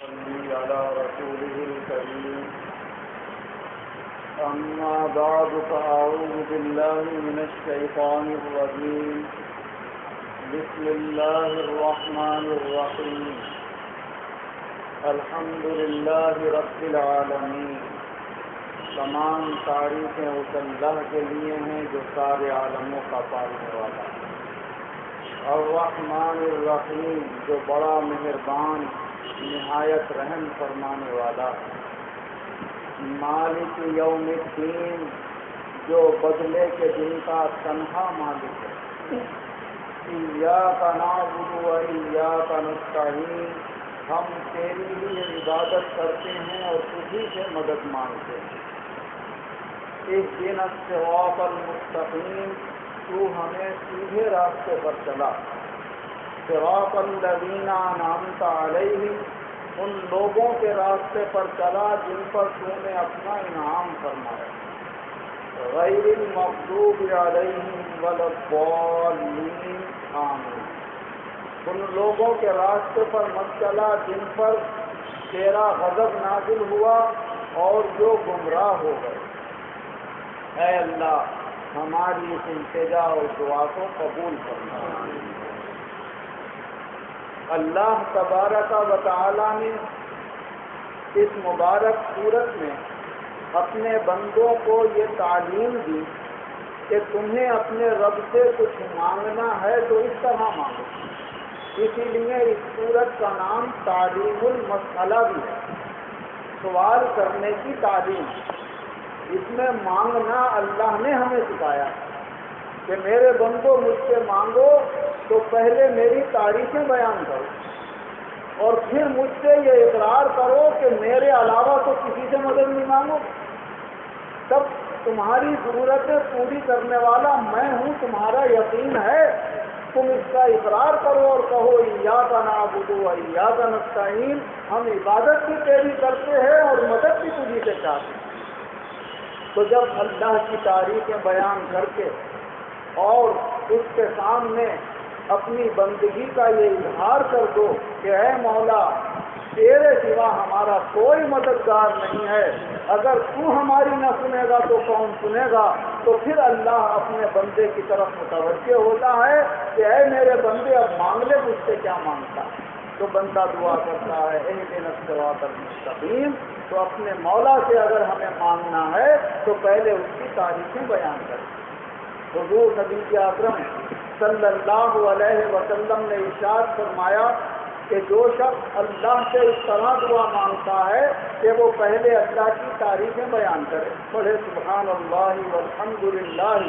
صلی علی رسوله الكریم اما بعد فاعوذ باللہ من الشیطان الرجیم بسم اللہ الرحمن الرحیم الحمد للہ رب العالمین تمام تعریفیں اس اللہ کے لیے ہیں جو سارے عالموں کا پالنے والا ہے، الرحمن الرحیم جو بڑا مہربان نہایت رحم فرمانے والا ہے، مالک یوم الدین جو بدلے کے دن کا تنہا مالک ہے، ایاک نعبد و ایاک نستعین ہم تیری ہی عبادت کرتے ہیں اور تجھی سے مدد مانگتے ہیں، اہدنا الصراط المستقیم تو ہمیں سیدھے راستے پر چلا، صراط الذین انعمت علیہم ان لوگوں کے راستے پر چلا جن پر تو نے اپنا انعام فرمایا، غیر المغضوب علیہم ولا الضالین آمین ان لوگوں کے راستے پر مت چلا جن پر تیرا غضب نازل ہوا اور جو گمراہ ہو گئے۔ اے اللہ ہماری اس التجا اور دعا کو قبول کرنا۔ اللہ تبارک و تعالی نے اس مبارک صورت میں اپنے بندوں کو یہ تعلیم دی کہ تمہیں اپنے رب سے کچھ مانگنا ہے تو اس طرح مانگو، اسی لیے اس صورت کا نام تعلیم المسئلہ بھی ہے، سوال کرنے کی تعلیم۔ اس میں مانگنا اللہ نے ہمیں سکھایا کہ میرے بندو مجھ سے مانگو تو پہلے میری تعریفیں بیان کرو اور پھر مجھ سے یہ اقرار کرو کہ میرے علاوہ تو کسی سے مدد نہیں مانگو، تب تمہاری ضرورتیں پوری کرنے والا میں ہوں، تمہارا یقین ہے، تم اس کا اقرار کرو اور کہو ایاک نعبد و ایاک نستعین ہم عبادت بھی تیری کرتے ہیں اور مدد بھی تجھی سے چاہتے ہیں۔ تو جب اللہ کی تعریفیں بیان کر کے اور اس کے سامنے اپنی بندگی کا یہ اظہار کر دو کہ اے مولا تیرے سوا ہمارا کوئی مددگار نہیں ہے، اگر تو ہماری نہ سنے گا تو کون سنے گا، تو پھر اللہ اپنے بندے کی طرف متوجہ ہوتا ہے کہ اے میرے بندے اب مانگ لے مجھ سے کیا مانگتا ہے، تو بندہ دعا کرتا ہے اہدنا الصراط المستقیم۔ تو اپنے مولا سے اگر ہمیں مانگنا ہے تو پہلے اس کی تعریفیں بیان کریں۔ حضور نبی اکرم صلی اللہ علیہ وسلم نے ارشاد فرمایا کہ جو شخص اللہ سے اس طرح دعا مانگتا ہے کہ وہ پہلے اللہ کی تعریفیں بیان کرے، پڑھے سبحان اللہ والحمد للہ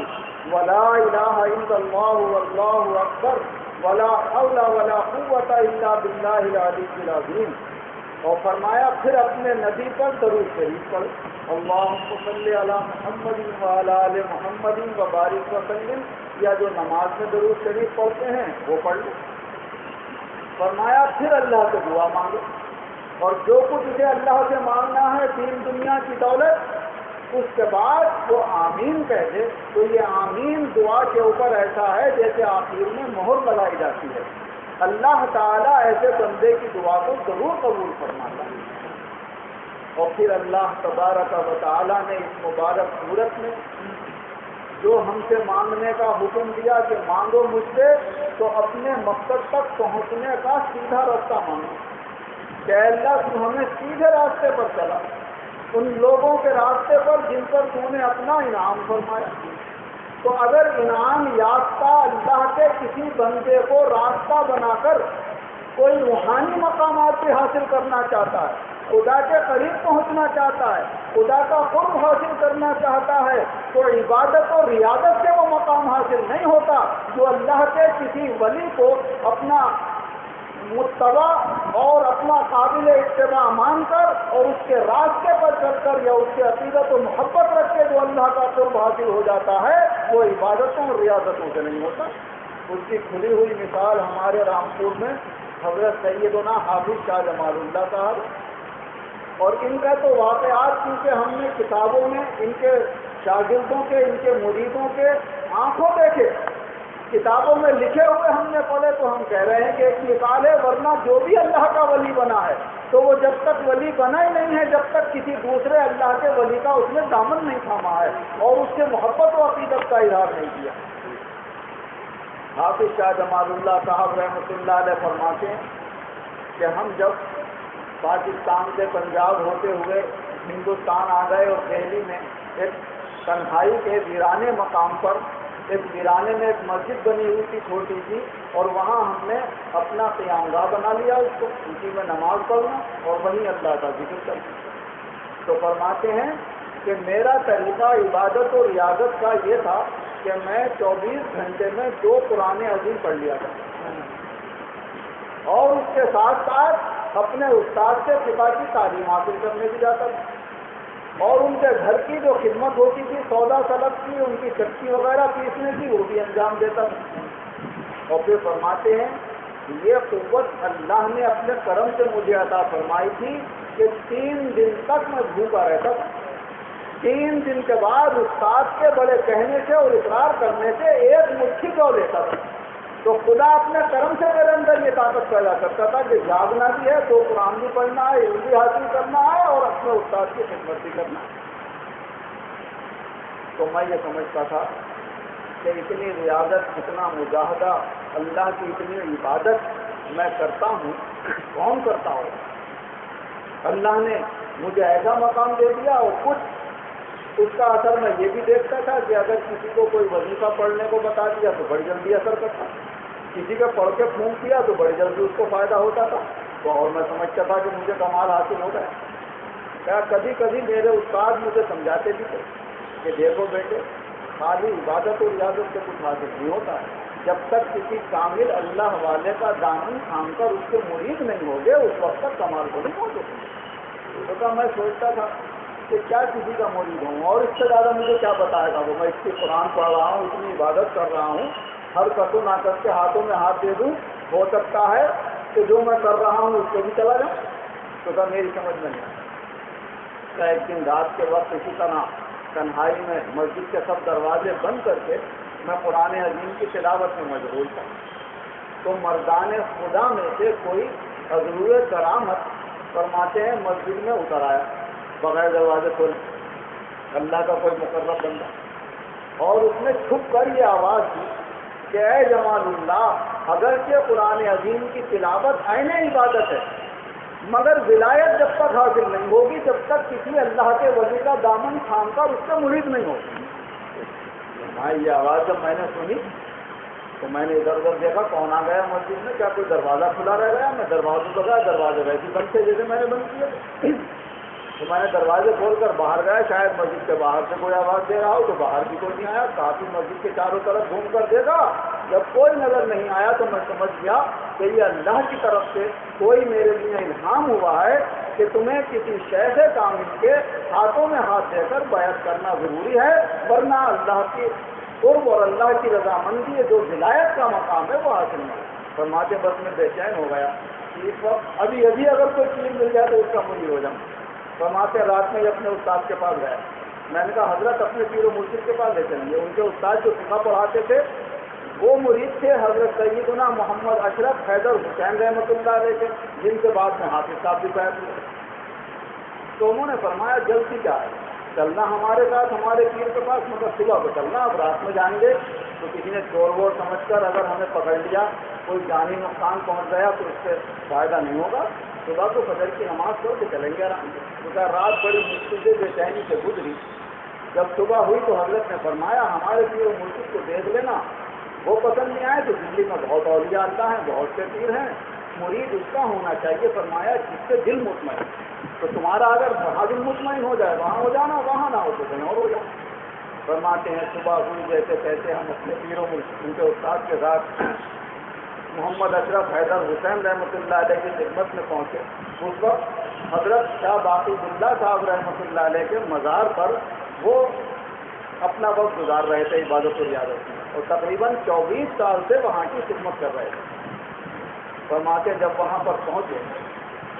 ولا الہ الا اللہ واللہ اکبر ولا حول ولا قوۃ الا باللہ العلی العظیم، اور فرمایا پھر اپنے نبی پر درود شریف پڑھ، اللہم صلی علی محمد وعلی آل محمد وبارک وسلم، یا جو نماز میں درود شریف پڑھتے ہیں وہ پڑھ لیں۔ فرمایا پھر اللہ سے دعا مانگو، اور جو کچھ اسے اللہ سے مانگنا ہے دین دنیا کی دولت، اس کے بعد وہ آمین کہہ دے تو یہ آمین دعا کے اوپر ایسا ہے جیسے آخر میں مہر لگائی جاتی ہے، اللہ تعالیٰ ایسے بندے کی دعا کو ضرور قبول فرماتا ہے۔ اور پھر اللہ تبارک و تعالیٰ نے اس مبارک صورت میں جو ہم سے مانگنے کا حکم دیا کہ مانگو مجھ سے، تو اپنے مقصد تک پہنچنے کا سیدھا راستہ مانگو کہ اللہ تو ہمیں سیدھے راستے پر چلا، ان لوگوں کے راستے پر جن پر تو نے اپنا انعام فرمایا۔ تو اگر انعام یافتہ اللہ کے کسی بندے کو راستہ بنا کر کوئی روحانی مقامات پہ حاصل کرنا چاہتا ہے، خدا کے قریب پہنچنا چاہتا ہے، خدا کا قرب حاصل کرنا چاہتا ہے، تو عبادت اور ریاضت سے وہ مقام حاصل نہیں ہوتا جو اللہ کے کسی ولی کو اپنا متبع اور اپنا قابل اتباع مان کر اور اس کے راستے پر چل کر یا اس کے عقیدت و محبت رکھ کے جو اللہ کا قرب حاصل ہو جاتا ہے وہ عبادتوں اور ریاضتوں سے نہیں ہوتا۔ اس کی کھلی ہوئی مثال ہمارے رامپور میں حضرت سیدنا حافظ شاہ جمال اللہ صاحب، اور ان کا تو واقعات کیونکہ ہم نے کتابوں میں ان کے شاگردوں کے ان کے مریدوں کے آنکھوں دیکھے کتابوں میں لکھے ہوئے ہم نے پڑھے تو ہم کہہ رہے ہیں کہ ایک مثال ہے، ورنہ جو بھی اللہ کا ولی بنا ہے تو وہ جب تک ولی بنا ہی نہیں ہے جب تک کسی دوسرے اللہ کے ولی کا اس نے دامن نہیں تھاما ہے اور اس سے محبت و عقیدت کا اظہار نہیں کیا۔ حافظ شاہ جمال اللہ صاحب رحمۃ اللہ علیہ فرماتے ہیں کہ ہم جب پاکستان سے پنجاب ہوتے ہوئے ہندوستان آ گئے اور دہلی میں ایک تنہائی کے ویرانے مقام پر ایک ویرانے میں ایک مسجد بنی ہوئی تھی چھوٹی سی، اور وہاں ہم نے اپنا قیام گاہ بنا لیا، اس کو اسی میں نماز پڑھنا اور وہیں اللہ کا ذکر کرنا۔ تو فرماتے ہیں کہ میرا طریقہ عبادت اور ریاضت کا یہ تھا کہ میں 24 گھنٹے میں 2 قرآن عظیم پڑھ لیا تھا، اور اس کے ساتھ ساتھ اپنے استاد سے فقہ کی تعلیم حاصل کرنے بھی جاتا تھا، اور ان کے گھر کی جو خدمت ہوتی تھی سودا سلب کی، ان کی چکی وغیرہ پیسنے کی، وہ بھی انجام دیتا تھا۔ اور پھر فرماتے ہیں یہ قوت اللہ نے اپنے کرم سے مجھے عطا فرمائی تھی کہ 3 دن تک میں بھوکا رہتا تھا۔ 3 دن کے بعد استاد کے بڑے کہنے سے اور اقرار کرنے سے 1 مٹھی جو لیتا تھا، تو خدا اپنے کرم سے میرے اندر یہ طاقت پیدا کرتا تھا کہ جاگنا بھی ہے، 2 قرآن بھی پڑھنا ہے، علم بھی حاصل کرنا ہے اور اپنے استاد کی خدمت بھی کرنا ہے۔ تو میں یہ سمجھتا تھا کہ اتنی ریاضت، اتنا مجاہدہ، اللہ کی اتنی عبادت میں کرتا ہوں، کون کرتا ہوں؟ اللہ نے مجھے ایسا مقام دے دیا، اور کچھ اس کا اثر میں یہ بھی دیکھتا تھا کہ اگر کسی کو کوئی وظیفہ پڑھنے کو بتا دیا تو بڑی جلدی اثر کرتا، کسی کا پڑھ کے پھونک دیا تو بڑی جلدی اس کو فائدہ ہوتا تھا، تو اور میں سمجھتا تھا کہ مجھے کمال حاصل ہو گیا۔ کیا کبھی کبھی میرے استاد مجھے سمجھاتے بھی تھے کہ دیکھو بیٹے، خالی عبادت اور ریاضت سے کچھ حاصل نہیں ہوتا ہے، جب تک کسی کامل اللہ والے کا دامن تھام کر اس کے مرید نہیں ہوگے اس وقت تک کمال کو نہیں پہنچ سکتے۔ تو میں سوچتا تھا کہ کیا کسی کا مرید ہوں، اور اس سے زیادہ مجھے کیا بتائے گا وہ، میں اس کی قرآن پڑھ رہا ہوں، اتنی عبادت کر رہا ہوں، ہر کس و ناکس کے ہاتھوں میں ہاتھ دے دوں، ہو سکتا ہے کہ جو میں کر رہا ہوں اس کو بھی چلا جاؤں۔ تو کیا میری سمجھ میں نہیں آیا۔ ایک دن رات کے وقت اسی طرح تنہائی میں مسجد کے سب دروازے بند کر کے میں قرآن عظیم کی تلاوت میں مشغول تھا، تو مردان خدا میں سے کوئی حضور کرامت فرماتے ہیں مسجد میں اتر آیا بغیر دروازے کھولے، اللہ کا کوئی مقرب بندہ، اور اس نے چھپ کر یہ آواز دی کہ اے جمال اللہ، اگرچہ قرآن عظیم کی تلاوت عین عبادت ہے، مگر ولایت جب تک حاصل نہیں ہوگی جب تک کسی اللہ کے ولی کا دامن تھام کر اس سے مرید نہیں ہوگی۔ یہ آواز جب میں نے سنی تو میں نے ادھر ادھر دیکھا کون آ گیا مسجد میں، کیا کوئی دروازہ کھلا رہ گیا؟ میں دروازے پہ گیا، دروازے ویسے بند تھے جیسے میں نے بند کیے، تو میں نے دروازے کھول کر باہر گیا، شاید مسجد کے باہر سے کوئی آواز دے رہا ہو، تو باہر بھی کوئی نہیں آیا، کافی مسجد کے چاروں طرف گھوم کر دیکھا، جب کوئی نظر نہیں آیا تو میں سمجھ گیا کہ یہ اللہ کی طرف سے کوئی میرے لیے الہام ہوا ہے کہ تمہیں کسی شیخ کامل کے ہاتھوں میں ہاتھ دے کر بیعت کرنا ضروری ہے، ورنہ اللہ کی قرب اور اللہ کی رضامندی جو ولایت کا مقام ہے وہ حاصل نہیں۔ فرماتے بس میں بے چین ہو گیا، اس وقت ابھی اگر کوئی چیز مل جائے تو اس کا مرید ہو جاؤں۔ فرماتے رات میں اپنے استاد کے پاس گیا، میں نے کہا حضرت اپنے پیر و مرشد کے پاس لے چلیے، ان کے استاد جو فقہ پڑھاتے تھے وہ مرید تھے حضرت سیدنا محمد اشرف حیدر حسین رحمۃ اللہ علیہ کے، جن کے بعد میں حافظ صاحب بھی بیعت ہوئے۔ تو انہوں نے فرمایا جلدی کیا ہے، چلنا ہمارے ساتھ ہمارے پیر کے پاس، مگر صبح کو چلنا، اب رات میں جائیں گے تو کسی نے چور وور سمجھ کر اگر ہمیں پکڑ لیا، کوئی جانی نقصان پہنچ گیا تو اس سے فائدہ نہیں ہوگا، صبح کو فجر کی نماز پڑھ کے چلیں گے آرام سے۔ کیونکہ رات بڑی مشکل سے بے چینی سے گزری، جب صبح ہوئی تو حضرت نے فرمایا ہمارے پیر و مرشد کو دیکھ لینا، وہ پسند نہیں آئے تو دلی میں بہت اولیاء اللہ ہیں، بہت سے پیر ہیں، مرید اس کا ہونا چاہیے، فرمایا جس سے دل مطمئن، تو تمہارا اگر وہاں دل مطمئن ہو جائے وہاں ہو جانا، وہاں نہ ہو تو کہیں اور ہو جانا۔ فرماتے ہیں صبح ہوئی جیسے تیسے ہم اپنے پیر و مرشد ان کے استاد کے ساتھ محمد اشرف حیدر حسین رحمۃ اللہ علیہ کی خدمت میں پہنچے۔ اس وقت حضرت شاہ باقی اللہ صاحب رحمۃ اللہ علیہ کے مزار پر وہ اپنا وقت گزار رہے تھے عبادت و ریاضت میں، اور تقریباً 24 سال سے وہاں کی خدمت کر رہے تھے۔ فرماتے جب وہاں پر پہنچے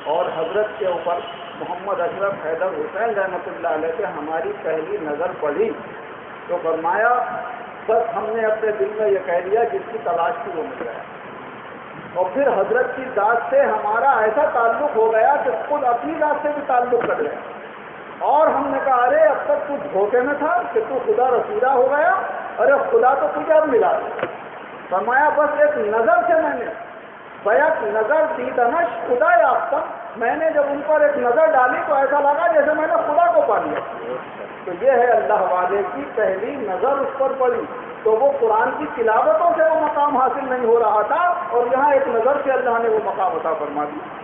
اور حضرت کے اوپر محمد اشرف حیدر حسین رحمۃ اللہ علیہ سے ہماری پہلی نظر پڑی تو فرمایا بس ہم نے اپنے دل میں یہ کہہ لیا جس کی تلاش تھی وہ مل گیا، اور پھر حضرت کی ذات سے ہمارا ایسا تعلق ہو گیا کہ خود اپنی ذات سے بھی تعلق کر گیا، اور ہم نے کہا ارے اب تک تو دھوکے میں تھا کہ تو خدا رسیدہ ہو گیا، ارے خدا تو تجھے اب ملا دیا۔ فرمایا بس ایک نظر سے میں نے بیک نظر دیدنش خدا یافتہ، میں نے جب ان پر ایک نظر ڈالی تو ایسا لگا جیسے میں نے خدا کو پا لیا۔ تو یہ ہے اللہ والے کی پہلی نظر اس پر پڑی، تو وہ قرآن کی تلاوتوں سے وہ مقام حاصل نہیں ہو رہا تھا، اور یہاں ایک نظر سے اللہ نے وہ مقام عطا فرما دیا۔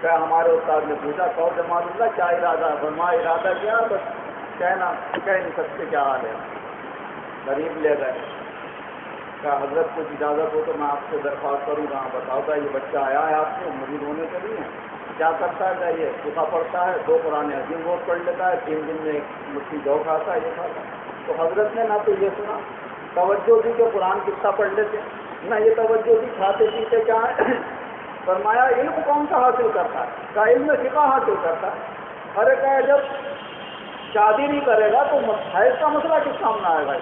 کیا ہمارے استاد نے پوچھا کہو جمال اللہ کیا ارادہ؟ فرمایا ارادہ کیا بس کہہ نہیں سکتے کیا حال ہے، غریب لے گئے۔ کیا حضرت کچھ اجازت ہو تو میں آپ سے درخواست کروں گا، بتاؤ گا یہ بچہ آیا ہے آپ سے مرید ہونے کے لیے، کیا کرتا ہے؟ یہ صبح پڑھتا ہے، 2 قرآن عظیم روز پڑھ لیتا ہے، 3 دن میں 1 مٹھی جو کھاتا ہے، یہ کھاتا ہے۔ تو حضرت نے نہ تو یہ سنا توجہ دی کہ قرآن کتنا پڑھ لیتے، نہ یہ توجہ دی کھاتے پیتے کیا ہے۔ فرمایا علم کون سا حاصل کرتا ہے؟ کا علم فقہ حاصل کرتا ہے۔ ارے کہ جب شادی نہیں کرے گا تو حیض کا مسئلہ کس کام نہ آئے گا؟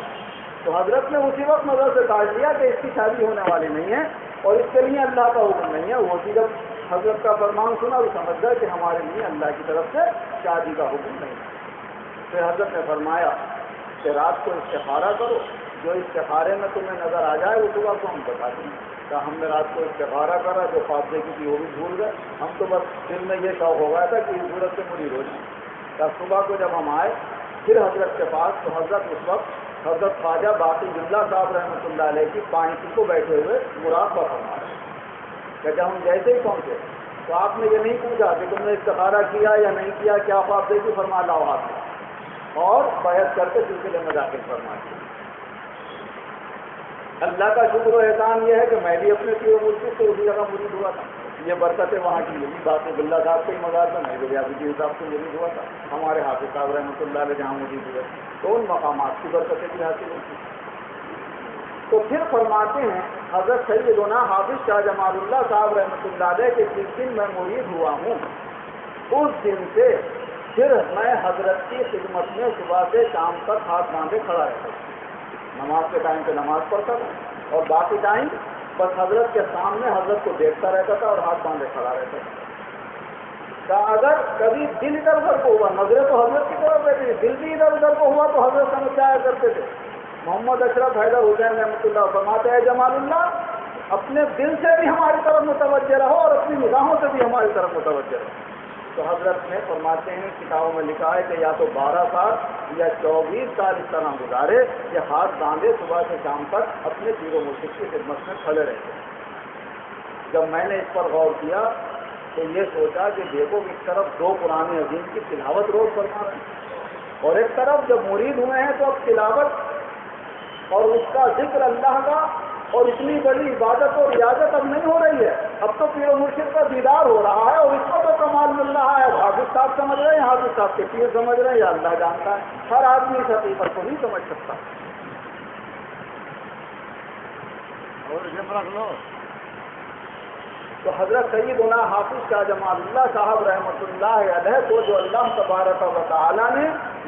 تو حضرت نے اسی وقت نظر سے کاٹ لیا کہ اس کی شادی ہونے والی نہیں ہے، اور اس کے لیے اللہ کا حکم نہیں ہے۔ وہ جب حضرت کا فرمان سنا تو سمجھ گئے کہ ہمارے لیے اللہ کی طرف سے شادی کا حکم نہیں ہے۔ پھر حضرت نے فرمایا کہ رات کو استخارہ کرو، جو استخارے میں تمہیں نظر آ جائے وہ صبح کو ہم بتا دیں گے۔ کہ ہم نے رات کو استخارہ کرا، جو خواب دیکھی تھی وہ بھی بھول گئے، ہم تو بس دل میں یہ شوق ہو گیا تھا کہ اس صورت سے مرید ہو جائیں۔ کہ صبح کو جب ہم آئے پھر حضرت کے پاس، تو حضرت اس وقت حضرت خواجہ باقی اللہ صاحب رحمۃ اللہ علیہ کی پانچی کو بیٹھے ہوئے مراقبہ فرما رہے کہ جب ہم جیسے ہی پہنچے تو آپ نے یہ نہیں پوچھا کہ تم نے استخارہ کیا یا نہیں کیا، کیا خواب دیکھی، فرما لاؤ ہاتھ میں، اور بیعت کر کے سلسلے میں داخل فرما دیا۔ اللہ کا شکر و احسان یہ ہے کہ میں بھی اپنے پیر مرشد سے اسی جگہ مرید ہوا تھا۔ یہ برکتیں وہاں کی ملی، بات بلّہ صاحب کے مزار میں میں ریاضی صاحب سے مرید ہوا تھا، ہمارے حافظ صاحب رحمۃ اللہ علیہ جہاں مرید ہوئے، تو ان مقامات کی برکتیں بھی حاصل ہوتی۔ تو پھر فرماتے ہیں حضرت سیدنا حافظ شاہ جمال اللہ صاحب رحمۃ اللہ علیہ کہ جس دن میں مرید ہوا ہوں اس دن سے پھر میں حضرت کی خدمت میں صبح سے شام تک ہاتھ باندھے کھڑا رہتا تھا۔ نماز کے ٹائم پہ نماز پڑھتا تھا، اور باقی ٹائم بس حضرت کے سامنے حضرت کو دیکھتا رہتا تھا اور ہاتھ باندھے کھڑا رہتا تھا۔ کہ اگر کبھی دل ادھر ادھر کو ہوا، نظریں تو حضرت کی طرف رہتی تھی، دل بھی ادھر ادھر کو ہوا تو حضرت سمجھ جایا کرتے تھے۔ محمد اشرف حیدر حسین رحمۃ اللہ فرماتے ہیں جمال اللہ اپنے دل سے بھی ہماری طرف متوجہ رہو اور اپنی نگاہوں سے بھی ہماری طرف متوجہ رہو۔ تو حضرت نے فرماتے ہیں کتابوں میں لکھا ہے کہ یا تو 12 سال یا 24 سال اس طرح گزارے کہ ہاتھ باندھے صبح سے شام تک اپنے پیر و مرشد کی خدمت میں کھڑے رہتے۔ جب میں نے اس پر غور کیا تو یہ سوچا کہ دیکھو ایک طرف 2 قرآن عظیم کی تلاوت روز فرما رہے ہیں، اور ایک طرف جب مرید ہوئے ہیں تو اب تلاوت اور اس کا ذکر اللہ کا اور اتنی بڑی عبادت اور ریاضت اب نہیں ہو رہی ہے، اب تو پیر و مرشد کا دیدار ہو رہا ہے اور اس کو تو کمال مل رہا ہے۔ حافظ صاحب سمجھ رہے ہیں، حافظ صاحب کے پیر سمجھ رہے ہیں، یا اللہ جانتا ہے، ہر آدمی اس حقیقت کو نہیں سمجھ سکتا۔ تو حضرت سیدنا حافظ شاہ جمال اللہ صاحب رحمۃ اللہ علیہ کو جو اللہ تبارک و تعالیٰ نے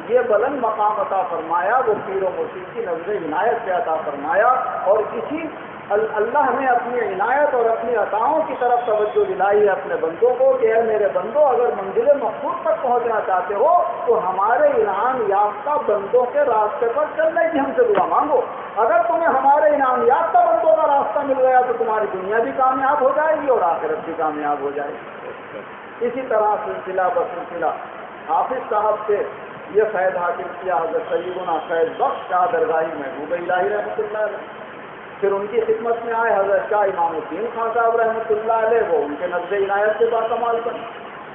یہ بلند مقام عطا فرمایا وہ پیر و مرشد کی نظر عنایت سے عطا فرمایا، اور اسی اللہ نے اپنی عنایت اور اپنی عطاؤں کی طرف توجہ دلائی ہے اپنے بندوں کو کہ اے میرے بندوں اگر منزل مقصود تک پہنچنا چاہتے ہو تو ہمارے انعام یافتہ بندوں کے راستے پر چلنے کی ہم سے دعا مانگو۔ اگر تمہیں ہمارے انعام یافتہ بندوں کا راستہ مل گیا تو تمہاری دنیا بھی کامیاب ہو جائے گی اور آخرت بھی کامیاب ہو جائے گی۔ اسی طرح سلسلہ بسلسلہ حافظ صاحب سے یہ فیض حاصل کیا حضرت سیدنا فیض بخش شاہ درگاہی محبوب الہی رحمۃ اللہ علیہ۔ پھر ان کی خدمت میں آئے حضرت شاہ امام الدین خان صاحب رحمۃ اللہ علیہ، وہ ان کے نظر عنایت سے باکمال بنے۔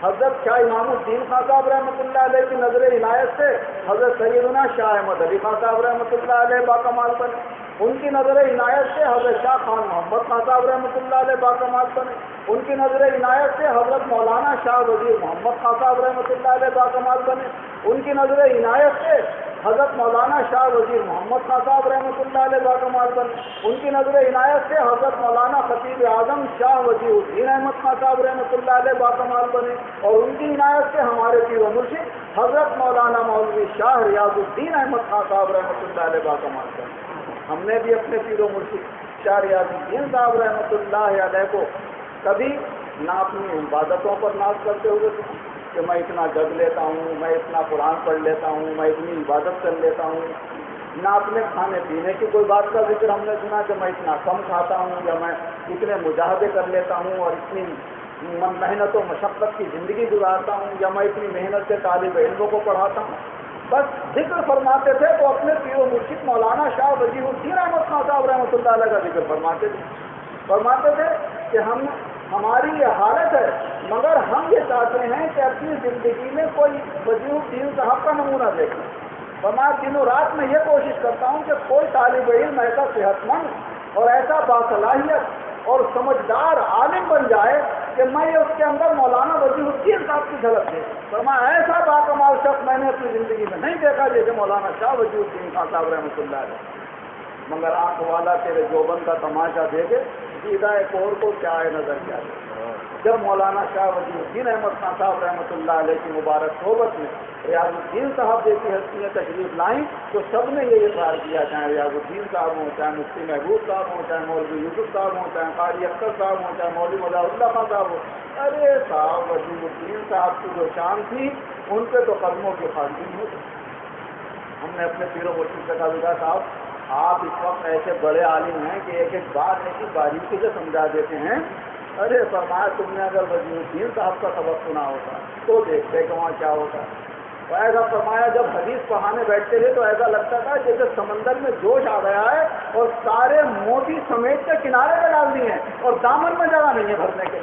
حضرت شاہ امام الدین خان صاحب رحمۃ اللہ علیہ کی نظر عنایت سے حضرت سیدنا شاہ احمد علی خان صاحب رحمۃ اللہ علیہ باکمال بنے۔ ان کی نظر عنایت سے حضرت شاہ خان محمد خان صاحب رحمۃ اللہ علیہ باکمال بنے۔ ان کی نظر عنایت سے حضرت مولانا شاہ وزیر محمد خان صاحب رحمۃ اللہ علیہ باکمال بنے۔ ان کی نظر عنایت سے حضرت مولانا شاہ وزیر محمد خان صاحب رحمۃ اللہ علیہ باکمال بنے. ان کی نظر عنایت سے حضرت مولانا خطیب اعظم شاہ وزیر الدین احمد خان صاحب رحمۃ اللہ علیہ باکمال بنے, اور ان کی عنایت سے ہمارے پیر و مرشد حضرت مولانا مولوی شاہ ریاض الدین احمد خان صاحب رحمۃ اللہ علیہ باکمال بنے. ہم نے بھی اپنے پیر و مرشد شاہ ریاض الدین صاحب رحمۃ اللہ علیہ کو کبھی نہ اپنی عبادتوں پر ناز کرتے ہوئے کہ میں اتنا جگ لیتا ہوں, میں اتنا قرآن پڑھ لیتا ہوں, میں اتنی عبادت کر لیتا ہوں, نہ اپنے کھانے پینے کی کوئی بات کا ذکر ہم نے سنا کہ میں اتنا کم کھاتا ہوں, یا میں اتنے مجاہدے کر لیتا ہوں اور اتنی محنت و مشقت کی زندگی گزارتا ہوں, یا میں اتنی محنت سے طالب علموں کو پڑھاتا ہوں. بس ذکر فرماتے تھے تو اپنے پیر و مرشد مولانا شاہ وزیر الدین احمد خان صاحب رحمۃ اللہ علیہ کا ذکر فرماتے تھے کہ ہماری یہ حالت ہے, مگر ہم یہ چاہتے ہیں کہ اپنی زندگی میں کوئی وزیر الدین صاحب کا نمونہ دیکھیں. میں دنوں رات میں یہ کوشش کرتا ہوں کہ کوئی طالب علم ایسا صحت مند اور ایسا باصلاحیت اور سمجھدار عالم بن جائے کہ میں اس کے اندر مولانا وزیر الدین صاحب کی جھلک دیکھوں. میں ایسا باکمال شخص میں نے اپنی زندگی میں نہیں دیکھا جیسے مولانا شاہ وزیر الدین خان صاحب رحمۃ اللہ علیہ. مگر آنکھ والا تیرے جوبن کا تماشا دیکھے سیدھا ایک اور کو کیا ہے نظر کیا ہے. جب مولانا شاہ وزیر الدین احمد خان صاحب رحمۃ اللہ علیہ کی مبارک صحبت میں ریاض الدین صاحب جیسی ہستیاں تشریف لائیں تو سب نے یہ اظہار کیا, چاہے ریاض الدین صاحب ہوں, چاہے مفتی محبوب صاحب ہوں, چاہے مولوی یوسف صاحب ہوں, چاہے قاری اختر صاحب ہوں, چاہے مولوی مظاہر اللہ خان صاحب ہوں, ارے صاحب وزیر الدین صاحب کی جو شان تھی ان پہ تو قدموں کی خالی نہیں ہوتی. ہم نے اپنے پیر و مرشد سے کہا صاحب آپ اس وقت ایسے بڑے عالم ہیں کہ ایک ایک بات ایسی باریکی سے سمجھا دیتے ہیں. ارے فرمایا تم نے اگر وزیر الدین صاحب کا سبق سنا ہوتا تو دیکھتے کہ وہاں کیا ہوتا. تو ایسا فرمایا جب حدیث پڑھانے بیٹھتے تھے تو ایسا لگتا تھا جیسے سمندر میں جوش آ گیا ہے اور سارے موتی سمیٹ کے کنارے پہ ڈال دیے ہیں اور دامن میں جگہ نہیں ہے بھرنے کے.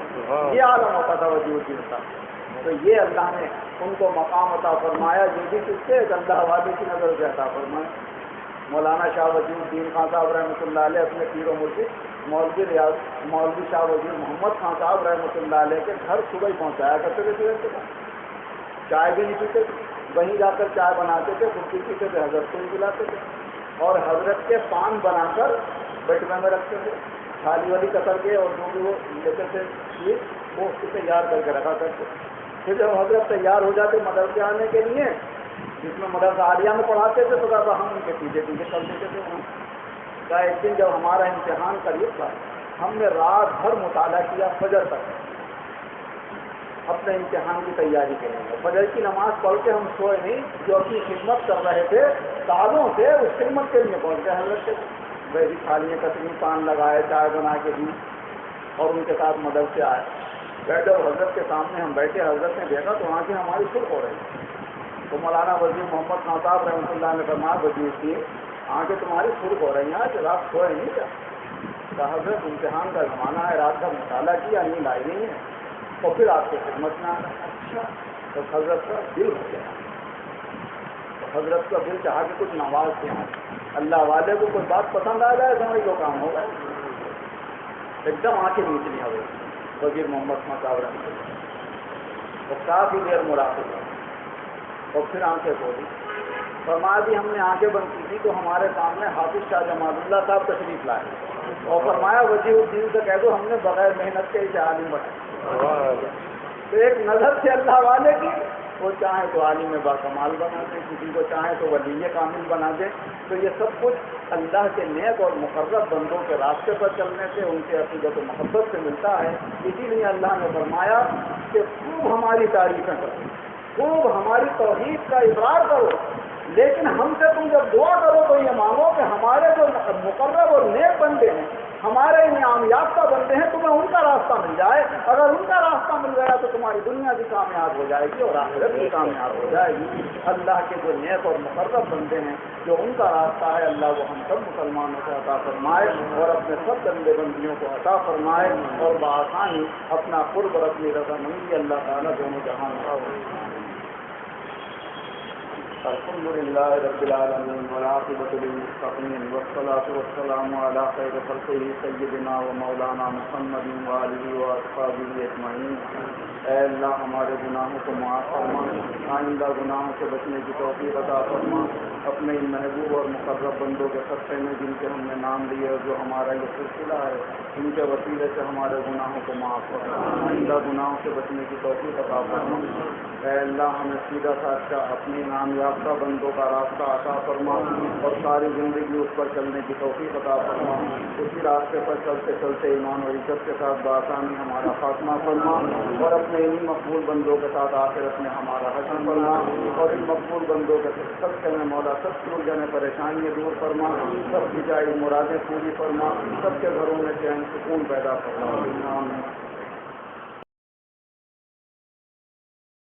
یہ عالم ہوتا تھا وزیر الدین صاحب. تو یہ اللہ نے ان کو مقام عطا فرمایا, یہ بھی کس سے اللہ والے کی نظر سے عطا فرمایا. مولانا شاہ وزیر الدین خان صاحب رحمۃ اللہ علیہ اپنے پیر و مرشد مولوی شاہ وزیر محمد خان صاحب رحمۃ اللہ علیہ کے گھر صبح ہی پہنچایا کرتے تھے. صبح کے چائے بھی نہیں پیتے, وہیں جا کر چائے بناتے تھے, خود بھی پیتے تھے, حضرت کو بھی پلاتے تھے, اور حضرت کے پان بنا کر بیٹھنے میں رکھتے تھے. تھالی والی کتر کے اور جو بھی وہ لیتے تھے وہ اس کو تیار کر کے رکھا کرتے. پھر جب حضرت تیار ہو جاتے مدرسے آنے کے لیے, جس میں مدرسہ عالیہ میں پڑھاتے تھے, تو کہا ہم ان کے پیچھے چل دیتے تھے. کہا ایک دن جب ہمارا امتحان قریب تھا, ہم نے رات بھر مطالعہ کیا فجر تک اپنے امتحان کی تیاری کے لیے. فجر کی نماز پڑھ کے ہم سوئے نہیں, جو اپنی خدمت کر رہے تھے سالوں سے اس خدمت کے لیے پہنچ گئے. حضرت سے ویسی تھالیاں کتنی پان لگائے, چائے بنا کے دی, اور ان کے ساتھ مدرسے آئے. بیٹھے حضرت کے سامنے ہم بیٹھے, حضرت نے دیکھا تو وہاں سے ہماری سرخ ہو رہی. تو مولانا وزیر محمد خان صاحب رحمۃ اللہ نے فرمایا وزیر کی آنکھیں تمہاری سرخ ہو رہی ہیں, آج رات سوئے نہیں کیا؟ کہا حضرت امتحان کا زمانہ ہے, رات کا مطالعہ کیا, نیند آئی نہیں ہے, اور پھر آپ کی خدمت میں آنا. اچھا. تو حضرت کا دل ہو گیا, تو حضرت کا دل چاہا کہ کچھ نواز کے ہیں, اللہ والے کو کوئی بات پسند آ جائے سمجھ جو کام ہوگا. ایک دم آنکھیں نیچلی ہو گئی وزیر محمد خان صاحب رحمۃ اللہ, اور کافی دیر مراقبہ ہوا, اور پھر آنکھیں کھولی. فرمایا بھی ہم نے آنکھیں بند کی تھی تو ہمارے سامنے حافظ شاہ جمال اللہ صاحب تشریف لائے, اور فرمایا وزیر الدین سے کہہ دو ہم نے بغیر محنت کے اسے عالم بنایا. تو ایک نظر سے اللہ والے کی, وہ چاہے تو عالم باکمال بنا دیں, کسی کو چاہے تو ولی کامل بنا دیں. تو یہ سب کچھ اللہ کے نیک اور مقرب بندوں کے راستے پر چلنے سے, ان کے عقیدت و محبت سے ملتا ہے. اسی لیے اللہ نے فرمایا کہ خوب ہماری تعریفیں کرو, خوب ہماری توحید کا اقرار کرو, لیکن ہم سے تم جب دعا کرو تو یہ مانگو کہ ہمارے جو مقرب اور نیک بندے ہیں, ہمارے انعام یافتہ بندے ہیں, تمہیں ان کا راستہ مل جائے. اگر ان کا راستہ مل گیا تو تمہاری دنیا بھی کامیاب ہو جائے گی اور آخرت بھی کامیاب ہو جائے گی. اللہ کے جو نیک اور مقرب بندے ہیں, جو ان کا راستہ ہے, اللہ وہ ہم سب مسلمانوں کو عطا فرمائے اور اپنے سب بندے بندیوں کو عطا فرمائے, اور بآسانی اپنا قرب اور اپنی رضامندی اللہ تعالیٰ دونوں جہاں الحمد لله رب العالمين والعاقبة للمتقين والصلاة والسلام على خير خلقه سيدنا ومولانا محمد وآله وأصحابه أجمعين. اے اللہ ہمارے گناہوں کو معاف فرما، آئندہ گناہوں سے بچنے کی توفیق عطا فرما. اپنے ان محبوب اور مقرب بندوں کے صدقے میں جن کے ہم نے نام لیے اور جو ہمارا یہ سلسلہ ہے ان کے وسیلے سے ہمارے گناہوں کو معاف فرما، آئندہ گناہوں سے بچنے کی توفیق عطا فرما. اے اللہ ہمیں سیدھا سادہ اپنی نام یافتہ بندوں کا راستہ عطا فرما اور ساری زندگی اس پر چلنے کی توفیق عطا فرما. اسی راستے پر چلتے چلتے ایمان و عزت کے ساتھ بآسانی ہمارا خاتمہ فرما اور اپنے انہی مقبول بندوں کے ساتھ آخرت میں ہمارا حشر فرما اور ان مقبول بندوں کے صدقے میں مولا سب کی جانے پریشانیاں دور فرما، سب کی جائے مرادیں پوری فرما، سب کے گھروں میں چین سکون پیدا فرما.